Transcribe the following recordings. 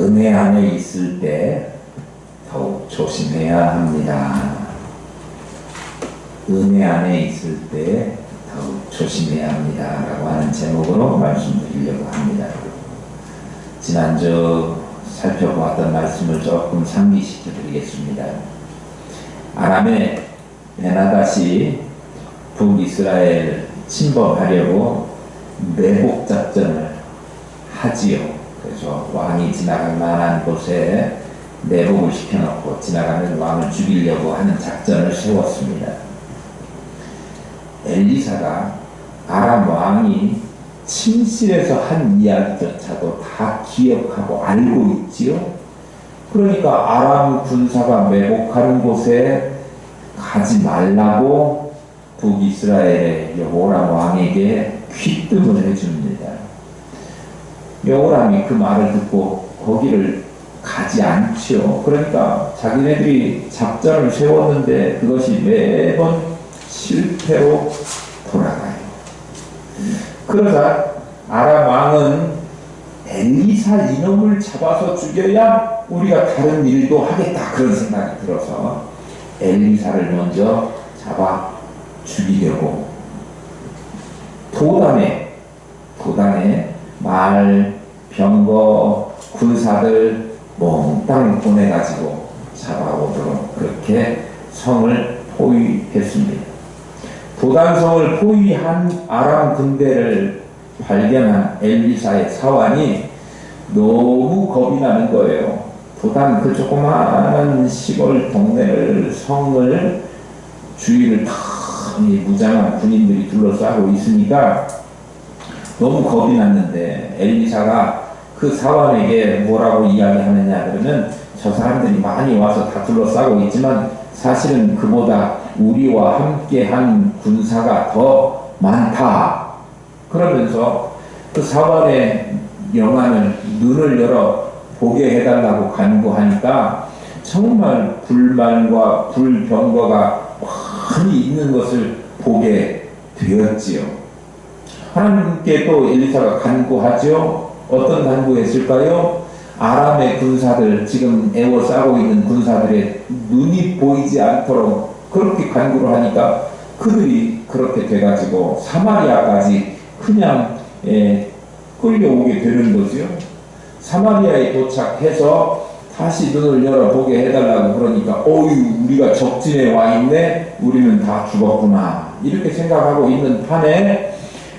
은혜 안에 있을 때 더욱 조심해야 합니다. 은혜 안에 있을 때 더욱 조심해야 합니다. 라고 하는 제목으로 말씀드리려고 합니다. 지난주 살펴보았던 말씀을 조금 상기시켜 드리겠습니다. 아람의 베나닷이 북이스라엘 침범하려고 매복 작전을 하지요. 그래서 왕이 지나갈 만한 곳에 매복을 시켜놓고 지나가는 왕을 죽이려고 하는 작전을 세웠습니다. 엘리사가 아람 왕이 침실에서 한 이야기조차도 다 기억하고 알고 있지요. 그러니까 아람 군사가 매복하는 곳에 가지 말라고 북이스라엘의 여호람 왕에게 귀뜸을 해줍니다. 여호람이 그 말을 듣고 거기를 가지 않죠. 그러니까 자기네들이 작전을 세웠는데 그것이 매번 실패로 돌아가요. 그러자 아람 왕은 엘리사 이놈을 잡아서 죽여야 우리가 다른 일도 하겠다, 그런 생각이 들어서 엘리사를 먼저 잡아 죽이려고 도단에 말, 병거, 군사들 몽땅 보내가지고 잡아오도록 그렇게 성을 포위했습니다. 도단성을 포위한 아람 군대를 발견한 엘리사의 사환이 너무 겁이 나는 거예요. 도단 그 조그마한 시골 동네를, 성을 주위를 다 무장한 군인들이 둘러싸고 있으니까 너무 겁이 났는데 엘리사가 그 사환에게 뭐라고 이야기하느냐 그러면 저 사람들이 많이 와서 다 둘러싸고 있지만 사실은 그보다 우리와 함께한 군사가 더 많다. 그러면서 그 사환의 영안을 눈을 열어 보게 해달라고 간구하니까 정말 불만과 불병거가 많이 있는 것을 보게 되었지요. 하나님께 또 엘리사가 간구하죠. 어떤 간구했을까요? 아람의 군사들, 지금 애워싸고 있는 군사들의 눈이 보이지 않도록 그렇게 간구를 하니까 그들이 그렇게 돼가지고 사마리아까지 그냥 끌려오게 되는 거죠. 사마리아에 도착해서 다시 눈을 열어보게 해달라고 그러니까 어휴, 우리가 적진에 와 있네, 우리는 다 죽었구나, 이렇게 생각하고 있는 판에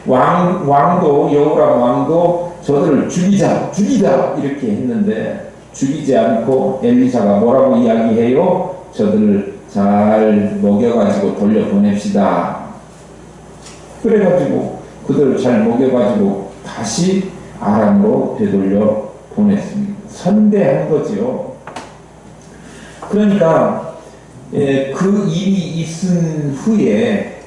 왕도 여호람 왕도 저들을 죽이자 이렇게 했는데 죽이지 않고 엘리사가 뭐라고 이야기해요? 저들을 잘 먹여가지고 돌려보냅시다. 그래가지고 그들을 잘 먹여가지고 다시 아람으로 되돌려 보냈습니다. 선대한 거지요. 그러니까 그 일이 있은 후에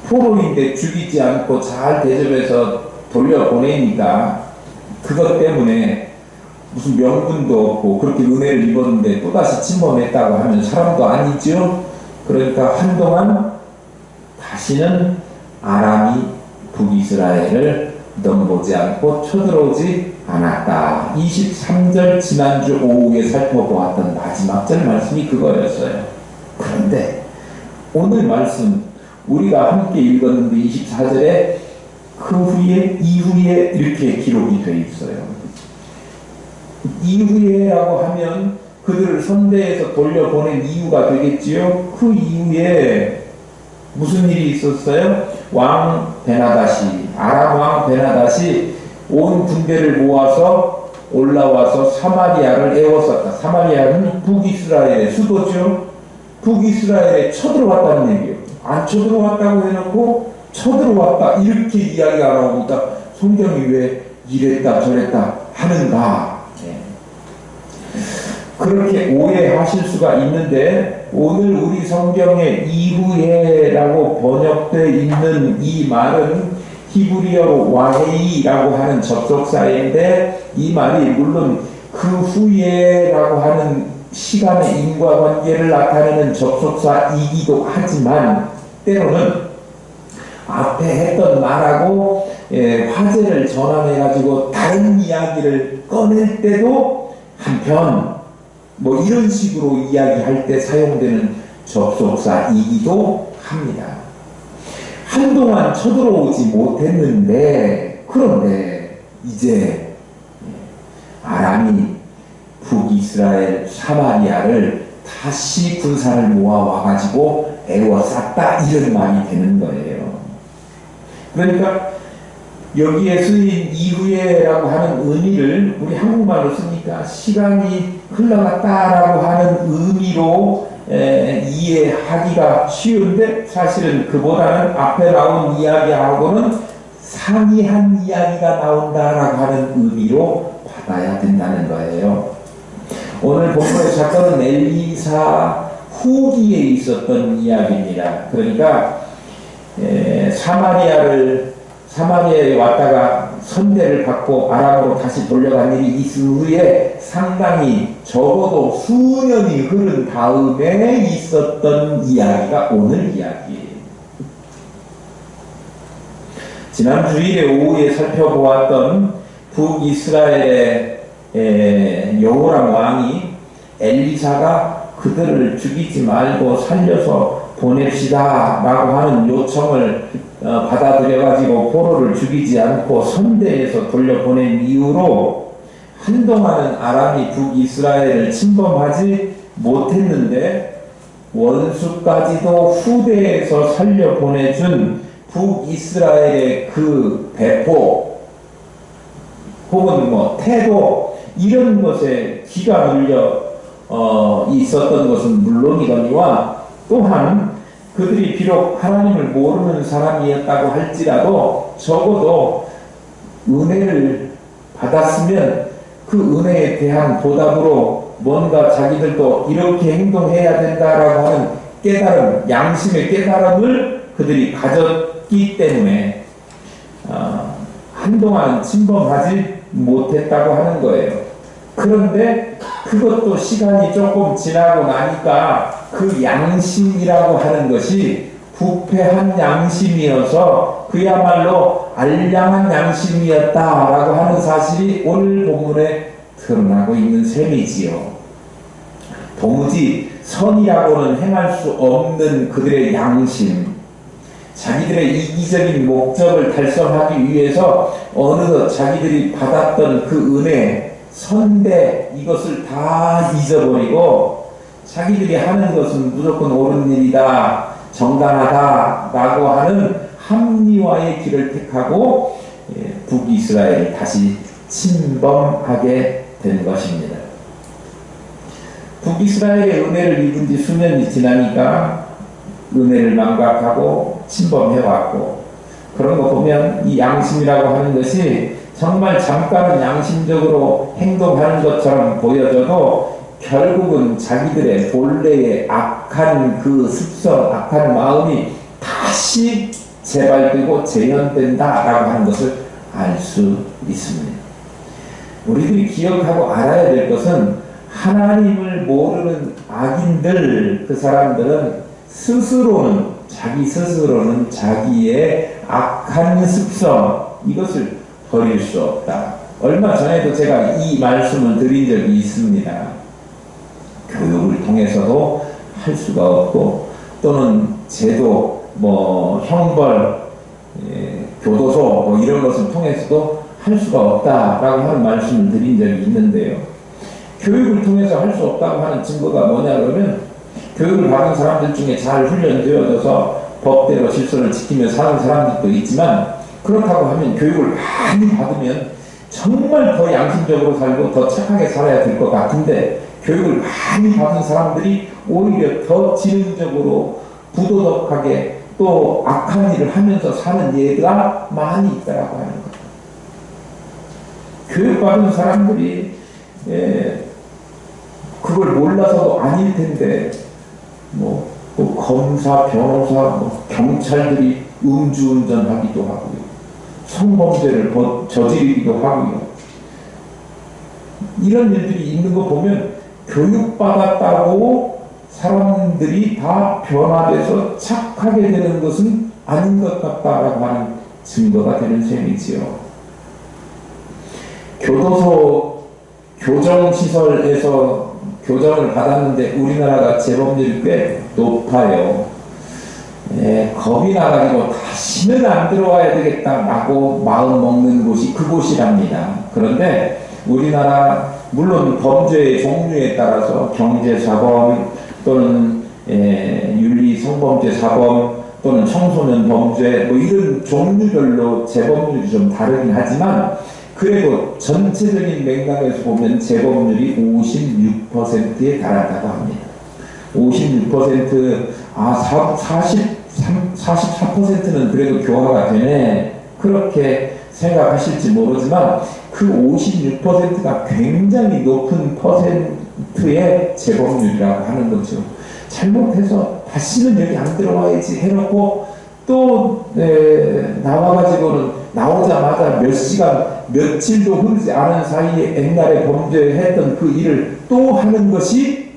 포로인데 죽이지 않고 잘 대접해서 돌려보내니까 그것 때문에 무슨 명분도 없고 그렇게 은혜를 입었는데 또다시 침범했다고 하면 사람도 아니죠. 그러니까 한동안 다시는 아람이 북이스라엘을 넘보지 않고 쳐들어오지 않았다. 23절 지난주 오후에 살펴보았던 마지막 절 말씀이 그거였어요. 그런데 오늘 말씀 우리가 함께 읽었는데 24절에 그 후에 이후에 이렇게 기록이 되어 있어요. 이후에라고 하면 그들을 선대해서 돌려보낸 이유가 되겠지요. 그 이후에 무슨 일이 있었어요? 왕 베나닷이, 아람 왕 베나닷이 온 군대를 모아서 올라와서 사마리아를 에워쌌다. 사마리아는 북이스라엘의 수도죠. 북이스라엘에 쳐들어왔다는 얘기예요. 안 쳐들어왔다고 해놓고 쳐들어왔다 이렇게 이야기 안 하니까 성경이 왜 이랬다 저랬다 하는가, 그렇게 오해하실 수가 있는데 오늘 우리 성경에 이후에라고 번역되어 있는 이 말은 히브리어로 와헤이라고 하는 접속사인데 이 말이 물론 그 후에라고 하는 시간의 인과관계를 나타내는 접속사이기도 하지만 때로는 앞에 했던 말하고 화제를 전환해가지고 다른 이야기를 꺼낼 때도 한편 뭐 이런 식으로 이야기할 때 사용되는 접속사이기도 합니다. 한동안 쳐들어오지 못했는데, 그런데 이제 아람이 북이스라엘 사마리아를 다시 군사를 모아와가지고 애워쌌다, 이런 말이 되는 거예요. 그러니까 여기에 쓰인 이후에라고 하는 의미를 우리 한국말로 쓰니까 시간이 흘러갔다라고 하는 의미로 이해하기가 쉬운데, 사실은 그보다는 앞에 나온 이야기하고는 상이한 이야기가 나온다라고 하는 의미로 받아야 된다는 거예요. 오늘 본문의 사건은 엘리사 후기에 있었던 이야기입니다. 그러니까 사마리아에 왔다가 선대를 받고 아람으로 다시 돌려간 일이 있은 후에 상당히 적어도 수년이 흐른 다음에 있었던 이야기가 오늘 이야기예요. 지난 주일에 오후에 살펴보았던 북이스라엘의 여호람 왕이 엘리사가 그들을 죽이지 말고 살려서 보냅시다 라고 하는 요청을 받아들여가지고 포로를 죽이지 않고 선대에서 돌려보낸 이후로 한동안은 아람이 북이스라엘을 침범하지 못했는데, 원수까지도 후대에서 살려보내준 북이스라엘의 그 배포 혹은 뭐 태도, 이런 것에 기가 눌려 있었던 것은 물론이거니와, 또한 그들이 비록 하나님을 모르는 사람이었다고 할지라도 적어도 은혜를 받았으면 그 은혜에 대한 보답으로 뭔가 자기들도 이렇게 행동해야 된다라고 하는 깨달음, 양심의 깨달음을 그들이 가졌기 때문에 한동안 침범하지 못했다고 하는 거예요. 그런데 그것도 시간이 조금 지나고 나니까 그 양심이라고 하는 것이 부패한 양심이어서 그야말로 알량한 양심이었다라고 하는 사실이 오늘 본문에 드러나고 있는 셈이지요. 도무지 선이라고는 행할 수 없는 그들의 양심, 자기들의 이기적인 목적을 달성하기 위해서 어느덧 자기들이 받았던 그 은혜, 선대, 이것을 다 잊어버리고 자기들이 하는 것은 무조건 옳은 일이다, 정당하다라고 하는 합리화의 길을 택하고 북이스라엘을 다시 침범하게 된 것입니다. 북이스라엘의 은혜를 입은 지 수년이 지나니까 은혜를 망각하고 침범해왔고, 그런 거 보면 이 양심이라고 하는 것이 정말 잠깐은 양심적으로 행동하는 것처럼 보여져도 결국은 자기들의 본래의 악한 그 습성, 악한 마음이 다시 재발되고 재현된다라고 하는 것을 알 수 있습니다. 우리들이 기억하고 알아야 될 것은, 하나님을 모르는 악인들, 그 사람들은 자기 스스로는 자기의 악한 습성, 이것을 버릴 수 없다. 얼마 전에도 제가 이 말씀을 드린 적이 있습니다. 교육을 통해서도 할 수가 없고, 또는 제도, 형벌, 교도소 이런 것을 통해서도 할 수가 없다라고 하는 말씀을 드린 적이 있는데요. 교육을 통해서 할 수 없다고 하는 증거가 뭐냐 그러면, 교육을 받은 사람들 중에 잘 훈련되어져서 법대로 질서를 지키며 사는 사람들도 있지만, 그렇다고 하면 교육을 많이 받으면 정말 더 양심적으로 살고 더 착하게 살아야 될 것 같은데, 교육을 많이 받은 사람들이 오히려 더 지능적으로 부도덕하게 또 악한 일을 하면서 사는 예가 많이 있다라고 하는 거예요. 교육받은 사람들이 그걸 몰라서도 아닐 텐데, 검사, 변호사, 경찰들이 음주운전하기도 하고요, 성범죄를 저지르기도 하고요, 이런 일들이 있는 거 보면 교육받았다고 사람들이 다 변화돼서 착하게 되는 것은 아닌 것 같다라고 하는 증거가 되는 셈이지요. 교도소 교정시설에서 교정을 받았는데 우리나라가 재범률이 꽤 높아요. 겁이 나가지고 다시는 안 들어와야 되겠다라고 마음 먹는 곳이 그곳이랍니다. 그런데 우리나라 물론 범죄의 종류에 따라서 경제사범 또는 윤리성범죄사범 또는 청소년 범죄 뭐 이런 종류별로 재범률이 좀 다르긴 하지만 그래도 전체적인 맥락에서 보면 재범률이 56%에 달한다고 합니다. 56%, 44%는 그래도 교화가 되네. 그렇게 생각하실지 모르지만 그 56%가 굉장히 높은 퍼센트의 재범률이라고 하는 거죠. 잘못해서 다시는 여기 안 들어와야지 해놓고 또 나와가지고는 나오자마자 몇 시간, 며칠도 흐르지 않은 사이에 옛날에 범죄했던 그 일을 또 하는 것이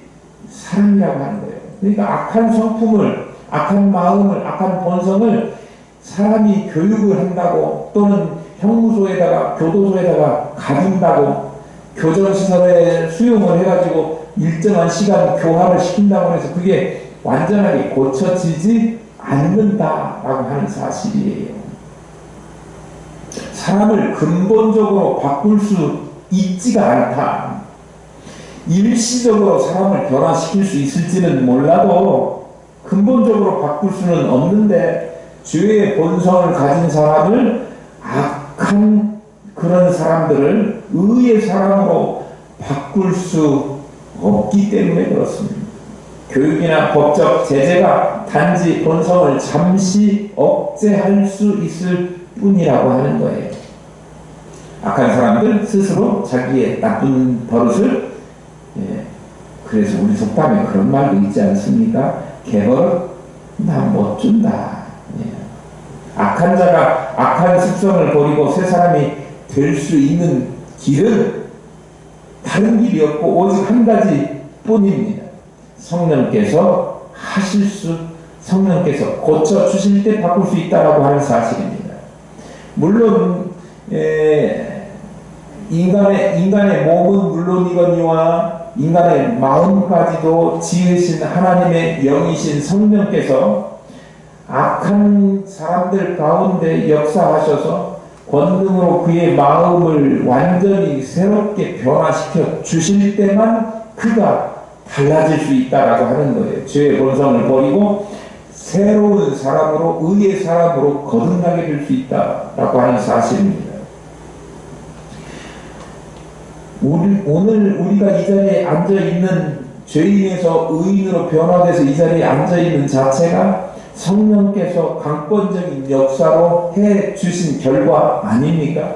사람이라고 하는 거예요. 그러니까 악한 성품을, 악한 마음을, 악한 본성을 사람이 교육을 한다고 또는 형무소에다가 교도소에다가 가둔다고 교정시설에 수용을 해가지고 일정한 시간 교화를 시킨다고 해서 그게 완전하게 고쳐지지 않는다라고 하는 사실이에요. 사람을 근본적으로 바꿀 수 있지가 않다. 일시적으로 사람을 변화시킬 수 있을지는 몰라도 근본적으로 바꿀 수는 없는데 죄의 본성을 가진 사람을 악한 그런 사람들을 의의 사람으로 바꿀 수 없기 때문에 그렇습니다. 교육이나 법적 제재가 단지 본성을 잠시 억제할 수 있을 뿐이라고 하는 거예요. 악한 사람들 스스로 자기의 나쁜 버릇을 그래서 우리 속담에 그런 말도 있지 않습니까? 개버릇 나 못 준다. 악한 자가 악한 습성을 버리고 새 사람이 될 수 있는 길은 다른 길이 없고 오직 한 가지 뿐입니다. 성령께서 성령께서 고쳐주실 때 바꿀 수 있다라고 하는 사실입니다. 물론 인간의 몸은 물론이거니와 인간의 마음까지도 지으신 하나님의 영이신 성령께서 악한 사람들 가운데 역사하셔서 권능으로 그의 마음을 완전히 새롭게 변화시켜 주실 때만 그가 달라질 수 있다라고 하는 거예요. 죄의 본성을 버리고 새로운 사람으로 의의 사람으로 거듭나게 될 수 있다라고 하는 사실입니다. 오늘 우리가 이 자리에 앉아있는 죄인에서 의인으로 변화돼서 이 자리에 앉아있는 자체가 성령께서 강권적인 역사로 해주신 결과 아닙니까?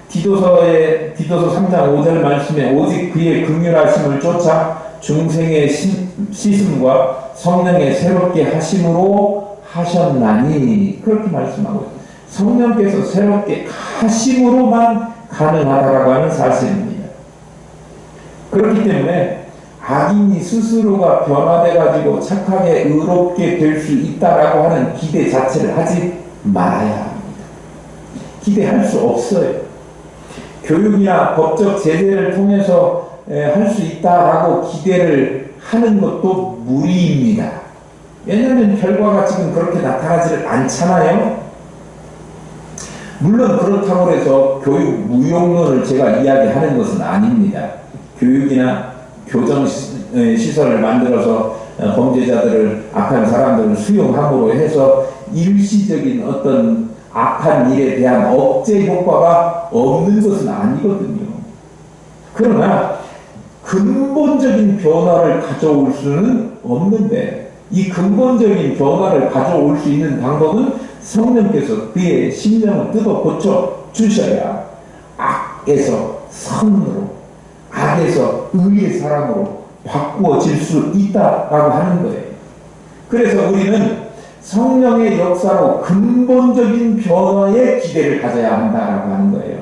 디도서 3장 5절 말씀에 오직 그의 긍휼하심을 쫓아 중생의 씻음과 성령의 새롭게 하심으로 하셨나니 그렇게 말씀하고 있습니다. 성령께서 새롭게 하심으로만 가능하다라고 하는 사실입니다. 그렇기 때문에 악인이 스스로가 변화돼가지고 착하게 의롭게 될 수 있다라고 하는 기대 자체를 하지 말아야 합니다. 기대할 수 없어요. 교육이나 법적 제재를 통해서 할 수 있다라고 기대를 하는 것도 무리입니다. 왜냐하면 결과가 지금 그렇게 나타나지를 않잖아요. 물론 그렇다고 해서 교육 무용론을 제가 이야기하는 것은 아닙니다. 교육이나 교정시설을 만들어서 범죄자들을 악한 사람들을 수용함으로 해서 일시적인 어떤 악한 일에 대한 억제 효과가 없는 것은 아니거든요. 그러나 근본적인 변화를 가져올 수는 없는데 이 근본적인 변화를 가져올 수 있는 방법은 성령께서 그의 심령을 뜯어 고쳐 주셔야 악에서 선으로 악에서 의의 사람으로 바꾸어질 수 있다라고 하는 거예요. 그래서 우리는 성령의 역사로 근본적인 변화에 기대를 가져야 한다라고 하는 거예요.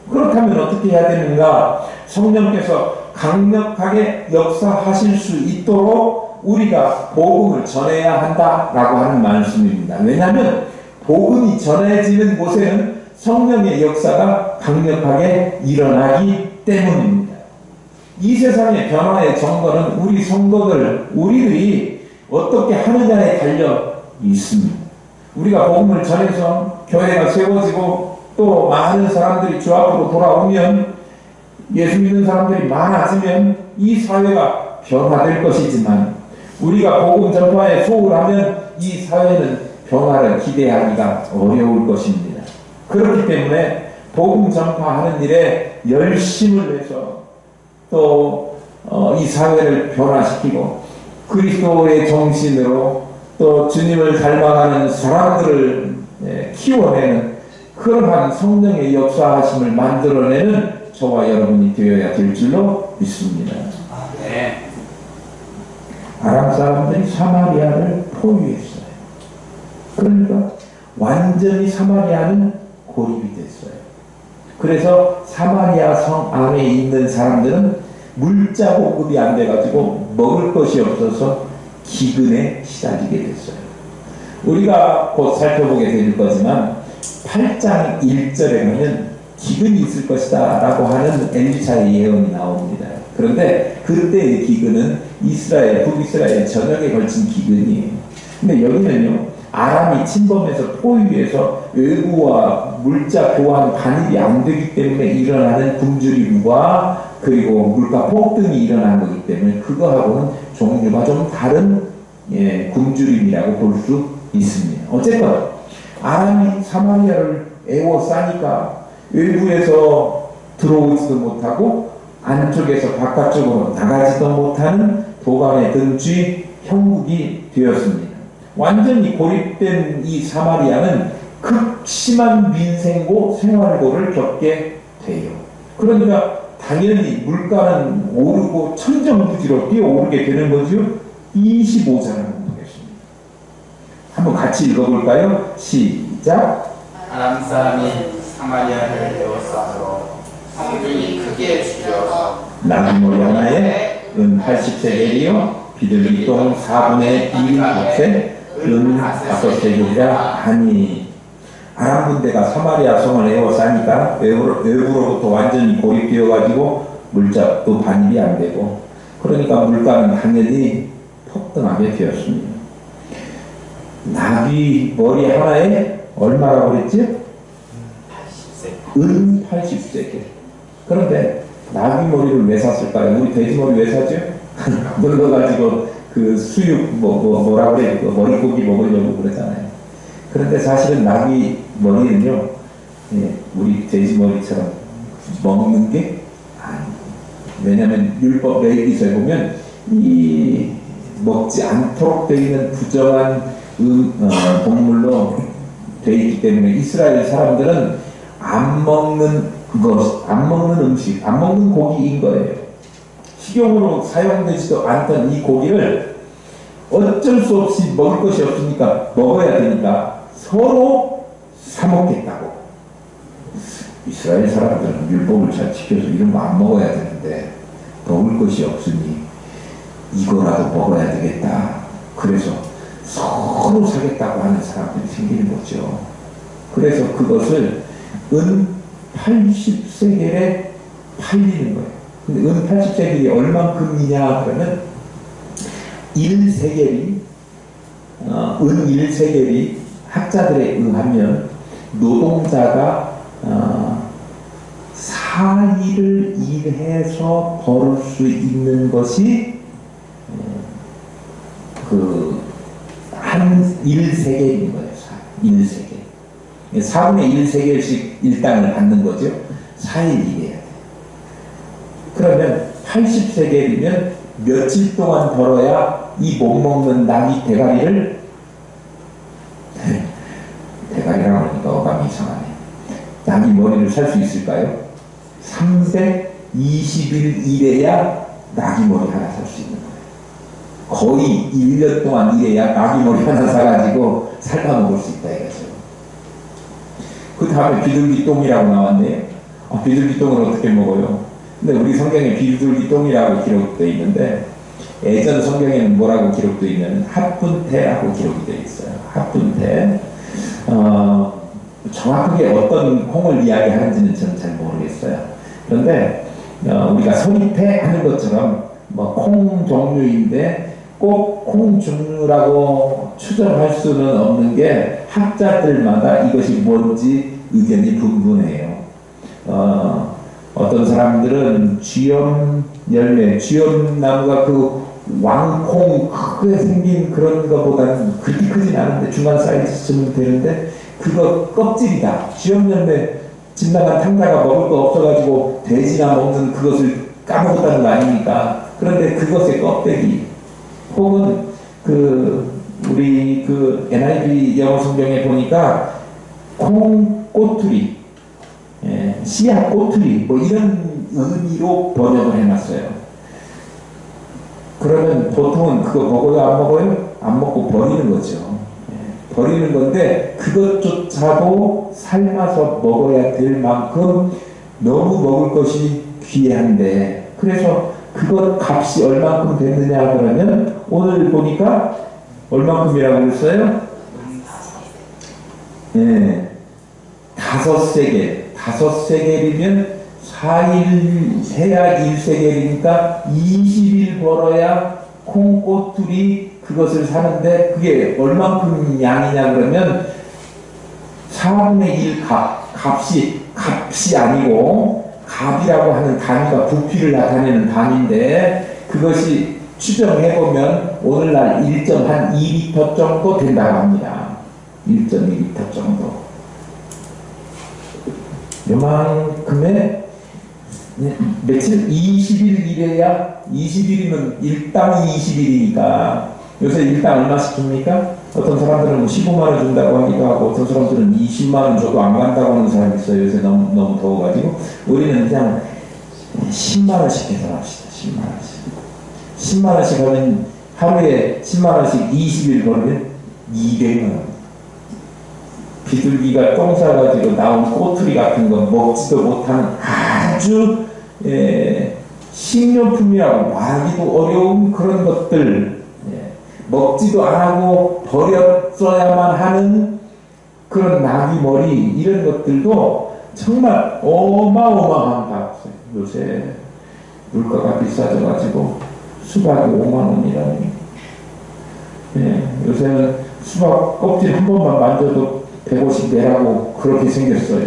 그렇다면 어떻게 해야 되는가? 성령께서 강력하게 역사하실 수 있도록 우리가 복음을 전해야 한다라고 하는 말씀입니다. 왜냐하면 복음이 전해지는 곳에는 성령의 역사가 강력하게 일어나기 때문입니다. 이 세상의 변화의 정도는 우리 성도들, 우리들이 어떻게 하느냐에 달려 있습니다. 우리가 복음을 전해서 교회가 세워지고 또 많은 사람들이 주 앞으로 돌아오면, 예수 믿는 사람들이 많아지면 이 사회가 변화될 것이지만, 우리가 복음 전파에 소홀하면 이 사회는 변화를 기대하기가 어려울 것입니다. 그렇기 때문에 복음 전파하는 일에 열심을 내서 또 이 사회를 변화시키고 그리스도의 정신으로 또 주님을 닮아가는 사람들을 키워내는 그러한 성령의 역사하심을 만들어내는 저와 여러분이 되어야 될 줄로 믿습니다. 네. 아람 사람들이 사마리아를 포위했어요. 그러니까 완전히 사마리아는 고립이 됐어요. 그래서 사마리아 성 안에 있는 사람들은 물자 공급이 안 돼가지고 먹을 것이 없어서 기근에 시달리게 됐어요. 우리가 곧 살펴보게 될 거지만 8장 1절에 보면 기근이 있을 것이다 라고 하는 엘리사의 예언이 나옵니다. 그런데 그때의 기근은 이스라엘, 북이스라엘 전역에 걸친 기근이에요. 근데 여기는요, 아람이 침범해서 포위해서 외부와 물자 교환 반입이 안 되기 때문에 일어나는 굶주림과 그리고 물가 폭등이 일어난 거기 때문에 그거하고는 종류가 좀 다른 굶주림이라고 볼 수 있습니다. 어쨌건 아람이 사마리아를 에워싸니까 외부에서 들어오지도 못하고 안쪽에서 바깥쪽으로 나가지도 못하는 도감에 든 쥐 형국이 되었습니다. 완전히 고립된 이 사마리아는 극심한 민생고 생활고를 겪게 돼요. 그러니까 당연히 물가는 오르고 천정부지로 뛰어오르게 되는 거죠. 25절을 보겠습니다. 한번 같이 읽어볼까요? 시작. 아람 사람이 사마리아를 에워싸므로 성중이 크게 줄여서 나무머리 하나에 은 80세겔이요 비둘기똥 4분의 1 값에 은 5세겔이라 하니. 아람 군대가 사마리아 성을 에워싸니까 외부로부터 완전히 고립되어가지고 물자도 반입이 안 되고, 그러니까 물가는 당연히 폭등하게 되었습니다. 나귀 머리 하나에 얼마라고 그랬지? 은 80세겔. 그런데 나귀 머리를 왜 샀을까요? 우리 돼지 머리 왜 사죠? 눌러가지고 그 수육 뭐라 그래, 그 머리고기 먹으려고 그러잖아요. 그런데 사실은 나귀 머리는요, 우리 돼지 머리처럼 먹는 게 아니에요. 왜냐하면 율법 레위기서에 보면 이 먹지 않도록 되어 있는 부정한 동물로 되어 있기 때문에 이스라엘 사람들은 안 먹는 음식, 안 먹는 고기인 거예요. 식용으로 사용되지도 않던 이 고기를 어쩔 수 없이 먹을 것이 없으니까 먹어야 되니까 서로 사먹겠다고. 이스라엘 사람들은 율법을 잘 지켜서 이런 거 안 먹어야 되는데 먹을 것이 없으니 이거라도 먹어야 되겠다. 그래서 서로 사겠다고 하는 사람들이 생기는 거죠. 그래서 그것을 은 80세겔에 팔리는 거예요. 근데 은 80세겔이 얼만큼이냐 그러면 1세겔이 은 1세겔이 학자들에 의하면 노동자가 4일을 일해서 벌을 수 있는 것이 한 1세겔인 거예요. 1세겔. 4분의 1세겔씩 일당을 받는 거죠. 4일 일해야 돼. 그러면 80세겔이면 며칠 동안 벌어야 이 못 먹는 나귀 대가리를 대가리라고 하니까 어감이 이상하네. 나귀 머리를 살 수 있을까요? 320일 일해야 나귀 머리 하나 살 수 있는 거예요. 거의 1년 동안 일해야 나귀 머리 하나 사가지고 삶아먹을 수 있다 이거죠. 그 다음에 비둘기똥이라고 나왔네요. 비둘기똥을 어떻게 먹어요? 근데 우리 성경에 비둘기똥이라고 기록되어 있는데 예전 성경에는 뭐라고 기록되어 있냐면 합분태라고 기록이 되어 있어요. 합분태. 정확하게 어떤 콩을 이야기하는지는 저는 잘 모르겠어요. 그런데 우리가 선입회 하는 것처럼 뭐 콩 종류인데 꼭 콩 종류라고 추정할 수는 없는 게 학자들마다 이것이 뭔지 의견이 분분해요. 어떤 사람들은 쥐엄 열매, 쥐엄나무가 그 왕콩 크게 생긴 그런 것보다는 그렇게 크진 않은데 중간 사이즈쯤 되는데 그거 껍질이다. 쥐엄 열매 집 나간 탕자가 먹을 거 없어가지고 돼지나 먹는 그것을 까먹었다는 거 아닙니까? 그런데 그것의 껍데기 혹은 우리 NIV 영어 성경에 보니까 콩 꼬투리, 씨앗 꼬투리 뭐 이런 의미로 번역을 해놨어요. 그러면 보통은 그거 먹어요, 안 먹어요? 안 먹고 버리는 거죠. 버리는 건데 그것조차도 삶아서 먹어야 될 만큼 너무 먹을 것이 귀한데 그래서 그것 값이 얼만큼 됐느냐 그러면 오늘 보니까 얼만큼이라고 그랬어요? 네, 5세겔. 5세겔이면 4일 해야 1세겔이니까 20일 벌어야 콩꼬투리 그것을 사는데 그게 얼만큼 양이냐 그러면 4분의 1 값이 아니고 갑이라고 하는 단위가 부피를 나타내는 단위인데 그것이 추정해보면 오늘날 1.2리터 정도 된다고 합니다. 1.2리터 정도. 요만큼의 며칠 20일 일해야 20일이면 일당 20일이니까 요새 일당 얼마씩 줍니까? 어떤 사람들은 15만원 준다고 하기도 하고 어떤 사람들은 20만원 줘도 안 간다고 하는 사람이 있어요. 요새 너무 더워가지고 우리는 그냥 10만원씩 해서 합시다. 10만원씩 10만원씩 하면 하루에 10만원씩 20일 벌면 200만원. 비둘기가 똥 싸가지고 나온 꼬투리 같은 거 먹지도 못하는 아주 식료품이라고 말하기도 어려운 그런 것들 먹지도 안하고 버렸어야만 하는 그런 나귀 머리 이런 것들도 정말 어마어마한 값이에요. 요새 물가가 비싸져가지고 수박이 5만원이라니 요새는 수박 껍질 한 번만 만져도 150 내라고 그렇게 생겼어요.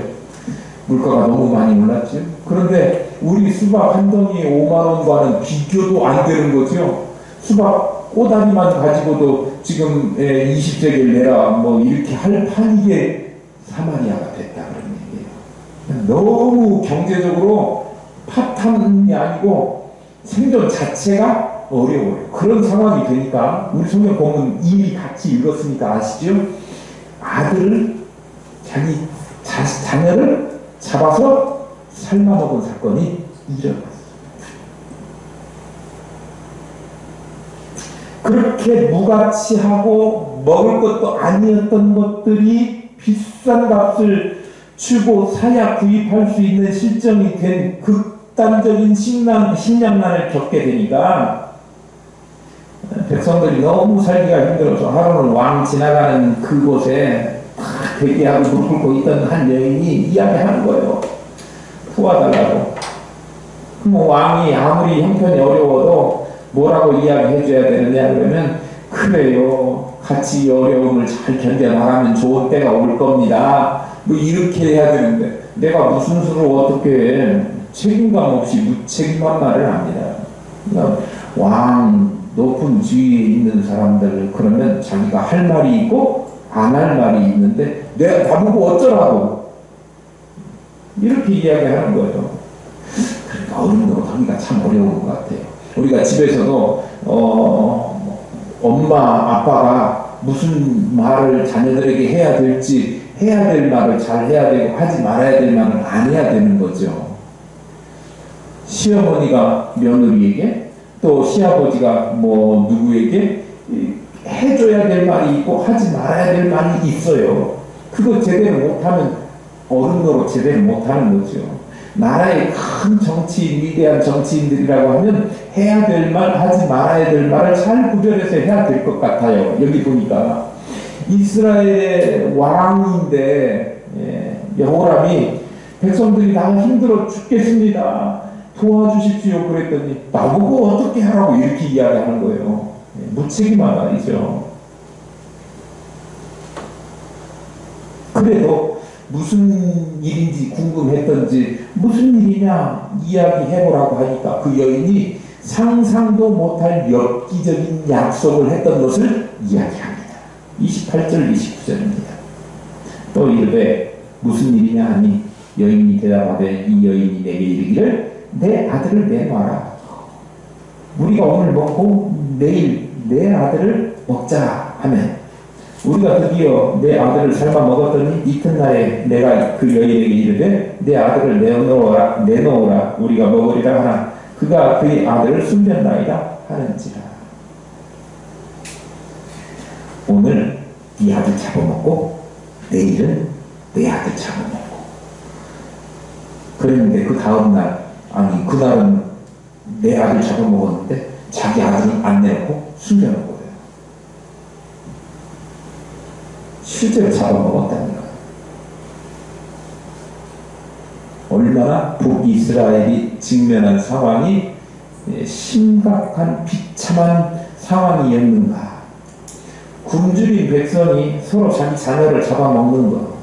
물가가 너무 많이 올랐죠. 그런데 우리 수박 한 덩이에 5만원과는 비교도 안 되는 거죠. 수박 꼬다리만 가지고도 지금 20세겔 내라 뭐 이렇게 할 판이게 사마리아가 됐다 그런 얘기예요. 너무 경제적으로 파탄이 아니고 생존 자체가 어려워요. 그런 상황이 되니까 우리 성경 보면 이미 같이 읽었으니까 아시죠? 아들을 자기 자녀를 잡아서 삶아먹은 사건이 일어났어요. 그렇게 무가치하고 먹을 것도 아니었던 것들이 비싼 값을 주고 사야 구입할 수 있는 실정이 된 극단적인 식량난을 겪게 되니까 백성들이 너무 살기가 힘들어서 하루는 왕 지나가는 그곳에 대기하고 무릎 꿇고 있던 한 여인이 이야기하는 거예요. 도와달라고. 뭐 왕이 아무리 형편이 어려워도 뭐라고 이야기해줘야 되느냐 그러면 그래요. 같이 어려움을 잘 견뎌나가면 좋은 때가 올 겁니다. 뭐 이렇게 해야 되는데 내가 무슨 수로 어떻게 책임감 없이 무책임한 말을 합니다. 그러니까 왕 높은 지위에 있는 사람들 그러면 자기가 할 말이 있고 안 할 말이 있는데 내가 나보고 어쩌라고 이렇게 이야기하는 거예요. 그러니까 어른으로 하기가 참 어려운 것 같아요. 우리가 집에서도 엄마 아빠가 무슨 말을 자녀들에게 해야 될지 해야 될 말을 잘 해야 되고 하지 말아야 될 말을 안 해야 되는 거죠. 시어머니가 며느리에게 또 시아버지가 뭐 누구에게 해줘야 될 말이 있고 하지 말아야 될 말이 있어요. 그거 제대로 못하면 어른으로 제대로 못하는 거죠. 나라의 큰 정치인, 위대한 정치인들이라고 하면 해야 될 말, 하지 말아야 될 말을 잘 구별해서 해야 될 것 같아요. 여기 보니까 이스라엘의 왕인데 여호람이 백성들이 다 힘들어 죽겠습니다. 도와주십시오. 그랬더니 나보고 어떻게 하라고 이렇게 이야기하는 거예요. 무책임한 말이죠. 그래도 무슨 일인지 궁금했던지 무슨 일이냐 이야기해보라고 하니까 그 여인이 상상도 못할 엽기적인 약속을 했던 것을 이야기합니다. 28절 29절입니다. 또 이르되 무슨 일이냐 하니 여인이 대답하되 이 여인이 내게 이르기를 내 아들을 내놔라. 우리가 오늘 먹고 내일 내 아들을 먹자 하면 우리가 드디어 내 아들을 삶아 먹었더니 이튿날에 내가 그 여인에게 이르되 내 아들을 내놓으라 우리가 먹으리라 하나 그가 그의 아들을 숨겼나이다 하는지라. 오늘 네 아들 잡아먹고 내일은 내 아들 잡아먹고 그랬는데 그 다음날 아니 그날은 내 아들 잡아먹었는데 자기 아들은 안 내놓고 숨겨놓은 거예요. 실제로 잡아먹었다는 거예요. 얼마나 북이스라엘이 직면한 상황이 심각한 비참한 상황이었는가. 굶주린 백성이 서로 자기 자녀를 잡아먹는 것.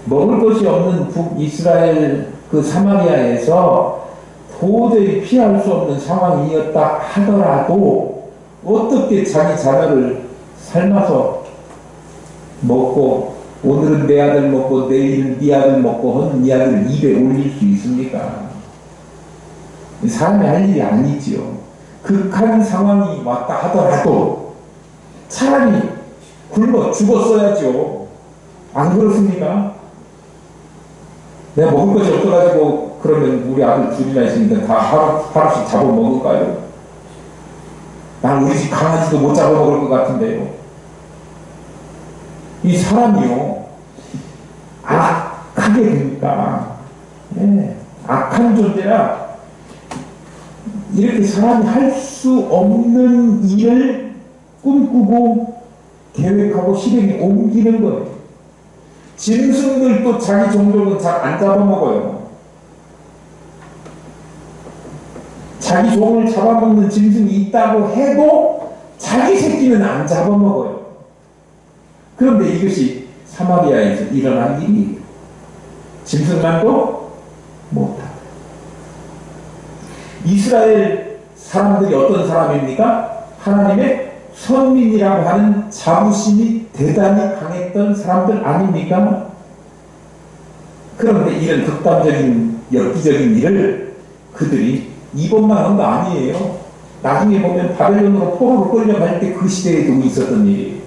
먹을 것이 없는 북이스라엘 그 사마리아에서 도저히 피할 수 없는 상황이었다 하더라도 어떻게 자기 자녀를 삶아서 먹고 오늘은 내 아들 먹고 내일은 네 아들 먹고 하는 이야기를 입에 올릴 수 있습니까? 사람이 할 일이 아니지요. 극한 상황이 왔다 하더라도 차라리 굶어 죽었어야죠. 안 그렇습니까? 내가 먹을 것이 없어가지고 그러면 우리 아들 둘이나 있으니까 다 하루씩 잡아먹을까요? 난 우리 집 강아지도 못 잡아먹을 것 같은데요. 이 사람이요 악하게 되니까 악한 존재라 이렇게 사람이 할 수 없는 일을 꿈꾸고 계획하고 실행에 옮기는 거예요. 짐승들도 자기 종족은 잘 안 잡아먹어요. 자기 종을 잡아먹는 짐승이 있다고 해도 자기 새끼는 안 잡아먹어요. 그런데 이것이 사마리아에서 일어난 일이 짐승만도 못하다. 이스라엘 사람들이 어떤 사람입니까? 하나님의 선민이라고 하는 자부심이 대단히 강했던 사람들 아닙니까? 그런데 이런 극단적인 엽기적인 일을 그들이 이번만 한 거 아니에요. 나중에 보면 바벨론으로 포로로 끌려갈 때 그 시대에도 있었던 일이에요.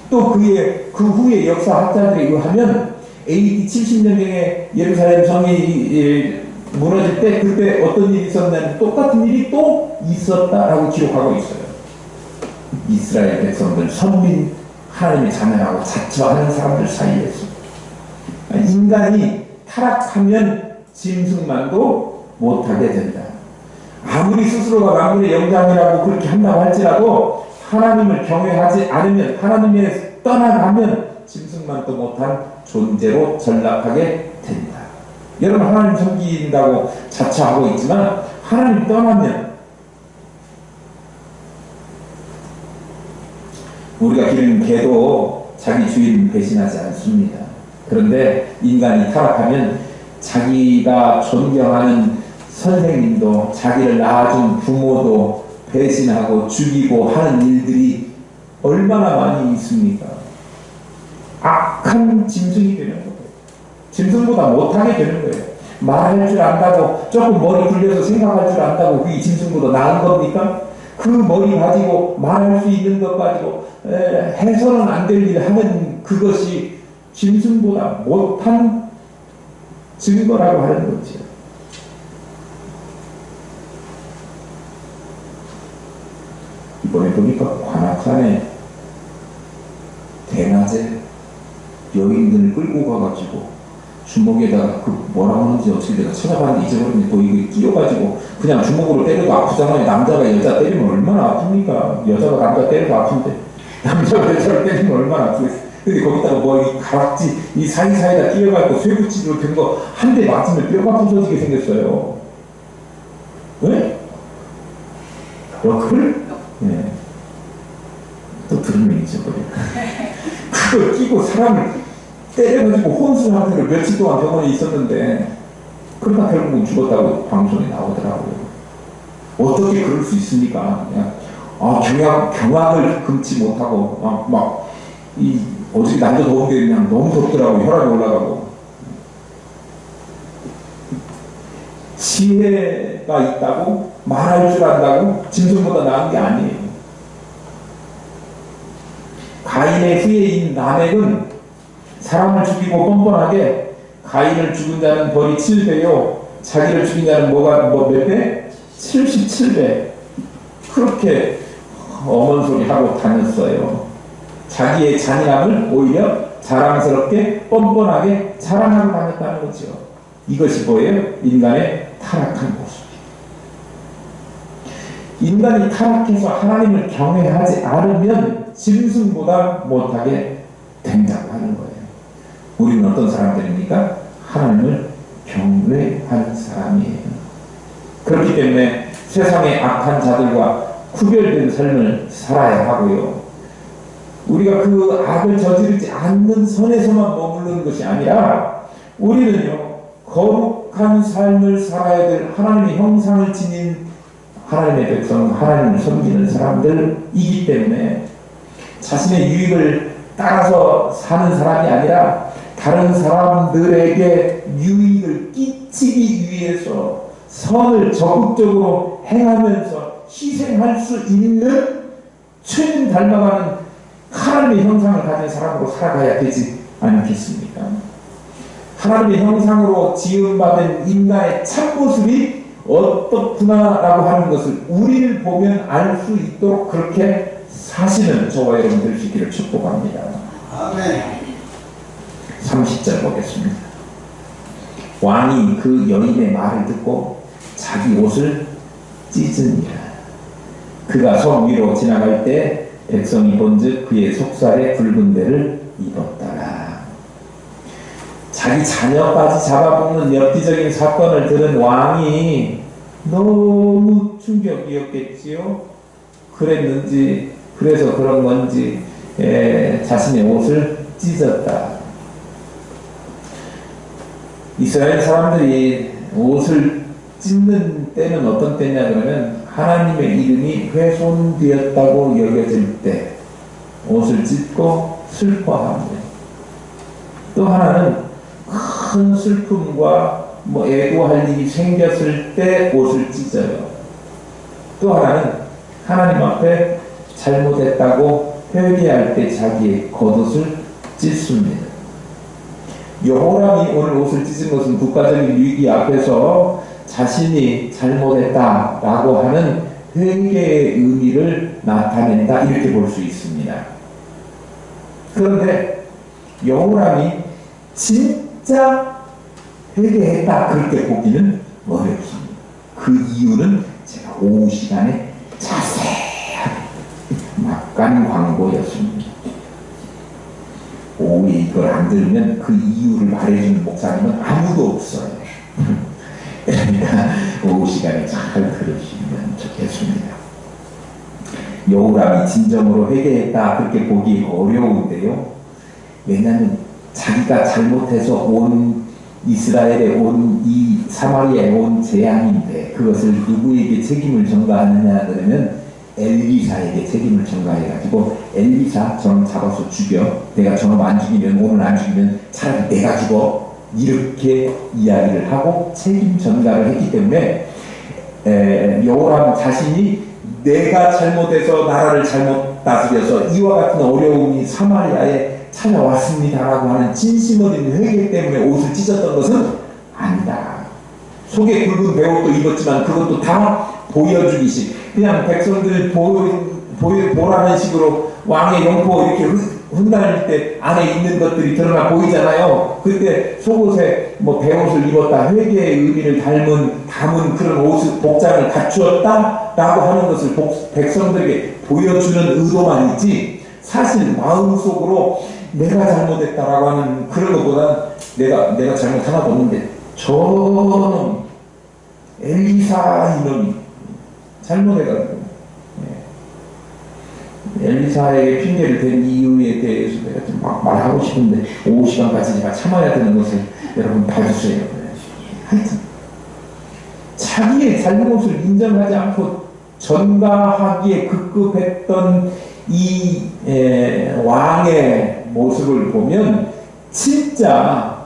또 그 후에 역사학자들에 의하면 AD 70년경에 예루살렘 성이 무너질 때 그때 어떤 일이 있었냐면 똑같은 일이 또 있었다라고 기록하고 있어요. 이스라엘 백성들, 선민, 하나님의 자녀라고 자처하는 사람들 사이에서 인간이 타락하면 짐승만도 못하게 된다. 아무리 스스로가 만물의 영장이라고 그렇게 한다고 할지라도 하나님을 경외하지 않으면 하나님에 떠나가면 짐승만도 못한 존재로 전락하게 된다. 여러분 하나님 섬긴다고 자처하고 있지만 하나님 떠나면 우리가 기르는 개도 자기 주인 배신하지 않습니다. 그런데 인간이 타락하면 자기가 존경하는 선생님도 자기를 낳아준 부모도 배신하고 죽이고 하는 일들이 얼마나 많이 있습니까? 악한 짐승이 되는 거예요. 짐승보다 못하게 되는 거예요. 말할 줄 안다고 조금 머리 굴려서 생각할 줄 안다고 그게 짐승보다 나은 겁니까? 그 머리 가지고 말할 수 있는 것 가지고 해서는 안 될 일 하는 그것이 짐승보다 못한 증거라고 하는 거죠. 이번에 보니까 관악산에 대낮에 여인들을 끌고 가가지고 주먹에다가 그 뭐라고 하는지 어떻게 내가 찾아봤는데 잊어버렸는데 또 이거 끼워가지고 그냥 주먹으로 때려도 아프잖아요. 남자가 여자 때리면 얼마나 아픕니까? 여자가 남자 때려도 아픈데 남자가 여자를 때리면 얼마나 아프겠어. 근데 거기다가 뭐 이 가락지 이 사이사이에다 끼워갖고 쇠붙이로 된 거 한 대 맞으면 뼈가 부서지게 생겼어요. 왜? 러클? 네. 또 들으면 잊어버려. 그걸 끼고 사람을 때려가지고 혼술하는 걸 며칠 동안 병원에 있었는데 그러다 결국은 죽었다고 방송에 나오더라고요. 어떻게 그럴 수 있습니까? 그냥 경악을 금치 못하고 어저께 날도 더운데 그냥 너무 덥더라고. 혈압이 올라가고. 지혜가 있다고 말할 줄 안다고 짐승보다 나은 게 아니에요. 가인의 후예인 라멕은 사람을 죽이고 뻔뻔하게 가인을 죽은 자는 벌이 7배요 자기를 죽인 자는 몇 배? 77배. 그렇게 어먼소리 하고 다녔어요. 자기의 잔인함을 오히려 자랑스럽게 뻔뻔하게 자랑하고 다녔다는 거죠. 이것이 뭐예요? 인간의 타락한 모습. 인간이 타락해서 하나님을 경외하지 않으면 짐승보다 못하게 된다고 하는 거예요. 우리는 어떤 사람들입니까? 하나님을 경외하는 사람이에요. 그렇기 때문에 세상의 악한 자들과 구별된 삶을 살아야 하고요. 우리가 그 악을 저지르지 않는 선에서만 머무르는 것이 아니라 우리는요, 거룩한 삶을 살아야 될 하나님의 형상을 지닌 하나님의 백성, 하나님을 섬기는 사람들이기 때문에 자신의 유익을 따라서 사는 사람이 아니라 다른 사람들에게 유익을 끼치기 위해서 선을 적극적으로 행하면서 희생할 수 있는 주님 닮아가는 하나님의 형상을 가진 사람으로 살아가야 되지 않겠습니까? 하나님의 형상으로 지음받은 인간의 참모습이 어떻구나라고 하는 것을 우리를 보면 알 수 있도록 그렇게 사시는 저와 여러분 될 수 있기를 축복합니다. 아멘. 30절 보겠습니다. 왕이 그 여인의 말을 듣고 자기 옷을 찢으니라. 그가 섬 위로 지나갈 때 백성이 본즉 그의 속살에 붉은 데를 입었더라. 자기 자녀까지 잡아먹는 엽기적인 사건을 들은 왕이 너무 충격이었겠지요. 그래서 그런 건지 자신의 옷을 찢었다. 이스라엘 사람들이 옷을 찢는 때는 어떤 때냐 그러면 하나님의 이름이 훼손되었다고 여겨질 때 옷을 찢고 슬퍼합니다. 또 하나는 큰 슬픔과 애도할 일이 생겼을 때 옷을 찢어요. 또 하나는 하나님 앞에 잘못했다고 회개할 때 자기의 겉옷을 찢습니다. 여호람이 오늘 옷을 찢은 것은 국가적인 위기 앞에서 자신이 잘못했다라고 하는 회개의 의미를 나타낸다 이렇게 볼 수 있습니다. 그런데 여호람이 진짜 회개했다 그렇게 보기는 어렵습니다. 그 이유는 제가 오후 시간에 자세하게 막간 광고였습니다. 오후에 이걸 안 들으면 그 이유를 말해주는 목사님은 아무도 없어요. 그러니까 오후 시간에 잘 들으시면 좋겠습니다. 여호람이 진정으로 회개했다 그렇게 보기 어려운데요. 왜냐하면 자기가 잘못해서 온 이스라엘에 온 이 사마리아에 온 재앙인데 그것을 누구에게 책임을 전가하느냐 그러면 엘리사에게 책임을 전가해가지고 엘리사 저놈 잡아서 죽여. 내가 저놈 안 죽이면 오늘 안 죽이면 차라리 내가 죽어. 이렇게 이야기를 하고 책임 전가를 했기 때문에 여호람 자신이 내가 잘못해서 나라를 잘못 다스려서 이와 같은 어려움이 사마리아에 찾아왔습니다라고 하는 진심 어린 회개 때문에 옷을 찢었던 것은 아니다. 속에 굵은 배옷도 입었지만 그것도 다 보여주기식 그냥 백성들 보라는 식으로 왕의 영포 이렇게 흩날릴 때 안에 있는 것들이 드러나 보이잖아요. 그때 속옷에 배옷을 입었다 회개의 의미를 담은 그런 옷 복장을 갖추었다 라고 하는 것을 백성들에게 보여주는 의도만 있지 사실 마음속으로 내가 잘못했다라고 하는 그런 것보다는 내가 잘못 하나도 없는데 저놈 엘리사 이놈이 잘못해가지고 엘리사에게 핑계를 댄 이유에 대해서 내가 좀 막 말하고 싶은데 오후 시간까지 내가 참아야 되는 것을 여러분 봐주세요. 하여튼 자기의 잘못을 인정하지 않고 전가하기에 급급했던 이 왕의 모습을 보면 진짜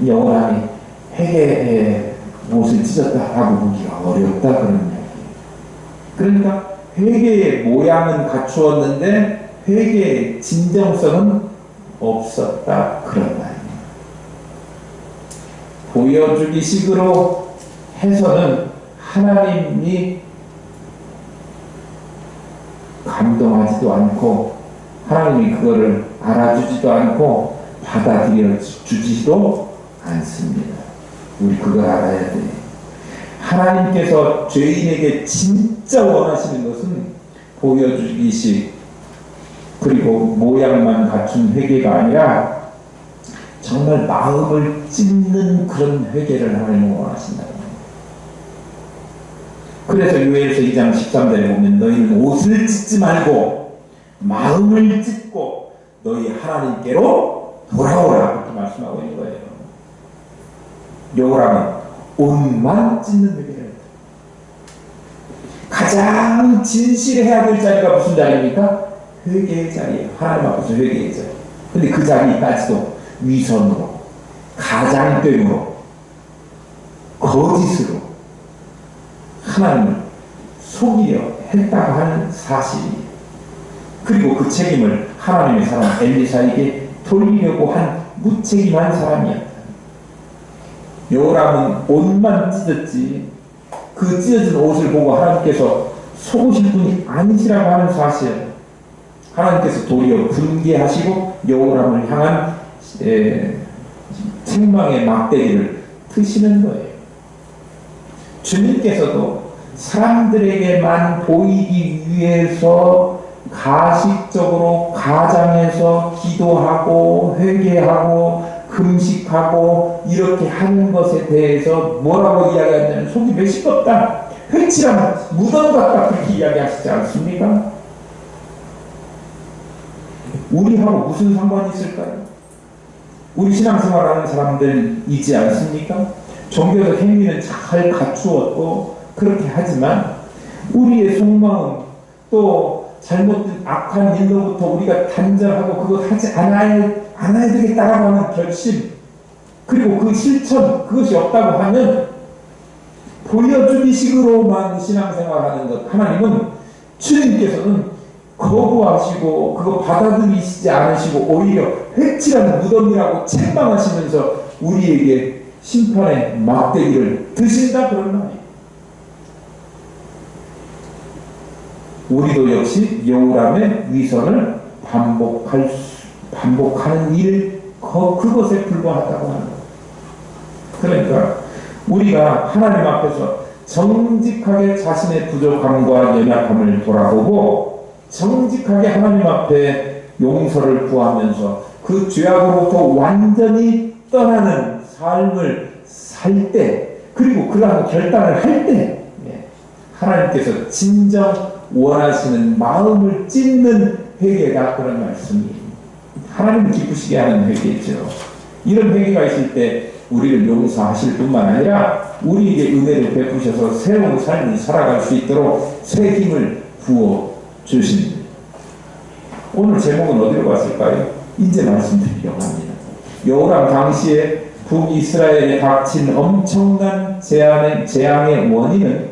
여호람이 회개의 못을 찢었다라고 보기가 어렵다 그런 이야기. 그러니까 회개의 모양은 갖추었는데 회개의 진정성은 없었다 그런 말이에요. 보여주기 식으로 해서는 하나님이 감동하지도 않고 하나님이 그거를 알아주지도 않고 받아들여 주지도 않습니다. 우리 그걸 알아야 돼. 하나님께서 죄인에게 진짜 원하시는 것은 보여주기식 그리고 모양만 갖춘 회개가 아니라 정말 마음을 찢는 그런 회개를 하나님은 원하신다. 그래서 요엘서 2장 13절에 보면 너희는 옷을 찢지 말고 마음을 찢고 너희 하나님께로 돌아오라 그렇게 말씀하고 있는 거예요. 여호람은 옷만 찢는 회개를 했다. 가장 진실해야 될 자리가 무슨 자리입니까? 회개의 자리예요. 하나님 앞에서 회개의 자리. 근데 그 자리까지도 위선으로, 가장됨으로, 거짓으로 하나님을 속이려 했다고 하는 사실이에요. 그리고 그 책임을 하나님의 사람 엘리사에게 돌리려고 한 무책임한 사람이었다. 여호람은 옷만 찢었지 그 찢어진 옷을 보고 하나님께서 속으실 분이 아니시라고 하는 사실, 하나님께서 도리어 분개하시고 여호람을 향한 책망의 막대기를 트시는 거예요. 주님께서도 사람들에게만 보이기 위해서 가식적으로 가장해서 기도하고 회개하고 금식하고 이렇게 하는 것에 대해서 뭐라고 이야기하냐면 속이 메시껍다, 회칠한 무덤 같다 그렇게 이야기하시지 않습니까? 우리하고 무슨 상관이 있을까요? 우리 신앙생활하는 사람들이지 않습니까? 종교적 행위는 잘 갖추었고 그렇게 하지만 우리의 속마음 또 잘못된 악한 일로부터 우리가 단절하고 그거 하지 않아야 되겠다라고 하는 결심 그리고 그 실천 그것이 없다고 하면 보여주기 식으로만 신앙생활하는 것 하나님은 주님께서는 거부하시고 그거 받아들이시지 않으시고 오히려 회칠한 무덤이라고 책망하시면서 우리에게 심판의 막대기를 드신다 그런 말이에요. 우리도 역시 여호람의 위선을 반복하는 일 그것에 불과하다고 하는 거예요. 그러니까 우리가 하나님 앞에서 정직하게 자신의 부족함과 연약함을 돌아보고 정직하게 하나님 앞에 용서를 구하면서 그 죄악으로부터 완전히 떠나는 삶을 살 때 그리고 그러한 결단을 할 때 하나님께서 진정 원하시는 마음을 찢는 회개가 그런 말씀이 하나님을 기쁘시게 하는 회개죠. 이런 회개가 있을 때 우리를 용서하실 뿐만 아니라 우리에게 은혜를 베푸셔서 새로운 삶을 살아갈 수 있도록 새 힘을 부어 주십니다. 오늘 제목은 어디로 갔을까요? 이제 말씀드리려고 합니다. 여호람 당시에 북이스라엘에 닥친 엄청난 재앙의 원인은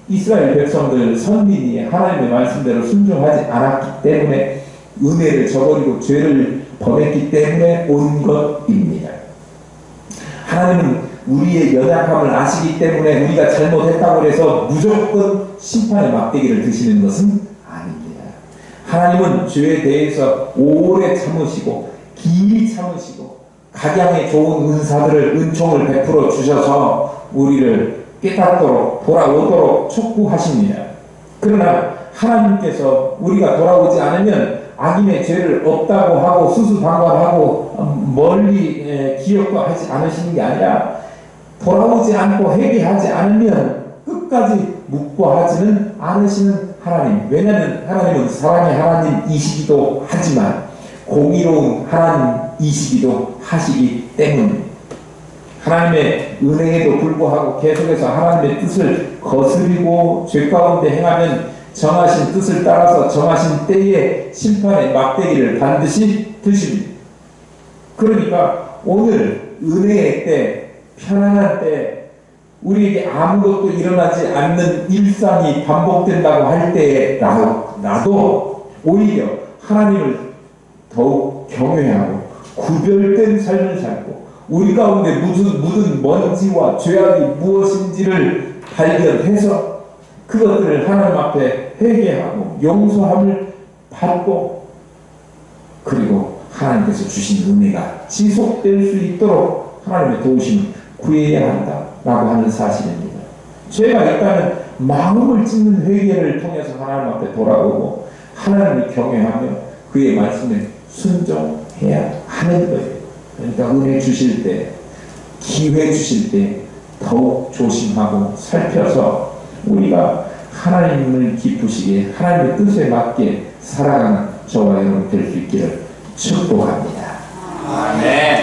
이스라엘 백성들 선민이 하나님의 말씀대로 순종하지 않았기 때문에 은혜를 저버리고 죄를 범했기 때문에 온 것입니다. 하나님은 우리의 연약함을 아시기 때문에 우리가 잘못했다고 해서 무조건 심판의 막대기를 드시는 것은 아닙니다. 하나님은 죄에 대해서 오래 참으시고 길이 참으시고 각양의 좋은 은총을 베풀어 주셔서 우리를 깨닫도록 돌아오도록 촉구하십니다. 그러나 하나님께서 우리가 돌아오지 않으면 악인의 죄를 없다고 하고 수수방관하고 멀리 기억하지 않으시는 게 아니라 돌아오지 않고 회개하지 않으면 끝까지 묵과하지는 않으시는 하나님. 왜냐하면 하나님은 사랑의 하나님이시기도 하지만 공의로운 하나님이시기도 하시기 때문입니다. 하나님의 은혜에도 불구하고 계속해서 하나님의 뜻을 거스리고 죄 가운데 행하면 정하신 뜻을 따라서 정하신 때에 심판의 막대기를 반드시 드십니다. 그러니까 오늘 은혜의 때, 편안한 때, 우리에게 아무것도 일어나지 않는 일상이 반복된다고 할 때에 나도 오히려 하나님을 더욱 경외하고 구별된 삶을 살고 우리 가운데 묻은 먼지와 죄악이 무엇인지를 발견해서 그것들을 하나님 앞에 회개하고 용서함을 받고 그리고 하나님께서 주신 은혜가 지속될 수 있도록 하나님의 도우심을 구해야 한다라고 하는 사실입니다. 죄가 있다면 마음을 찢는 회개를 통해서 하나님 앞에 돌아오고 하나님을 경외하며 그의 말씀에 순종해야 하는 거예요. 그러니까 은혜 주실 때, 기회 주실 때 더욱 조심하고 살펴서 우리가 하나님을 기쁘시게 하나님의 뜻에 맞게 살아가는 저와 여러분 될 수 있기를 축복합니다. 아멘.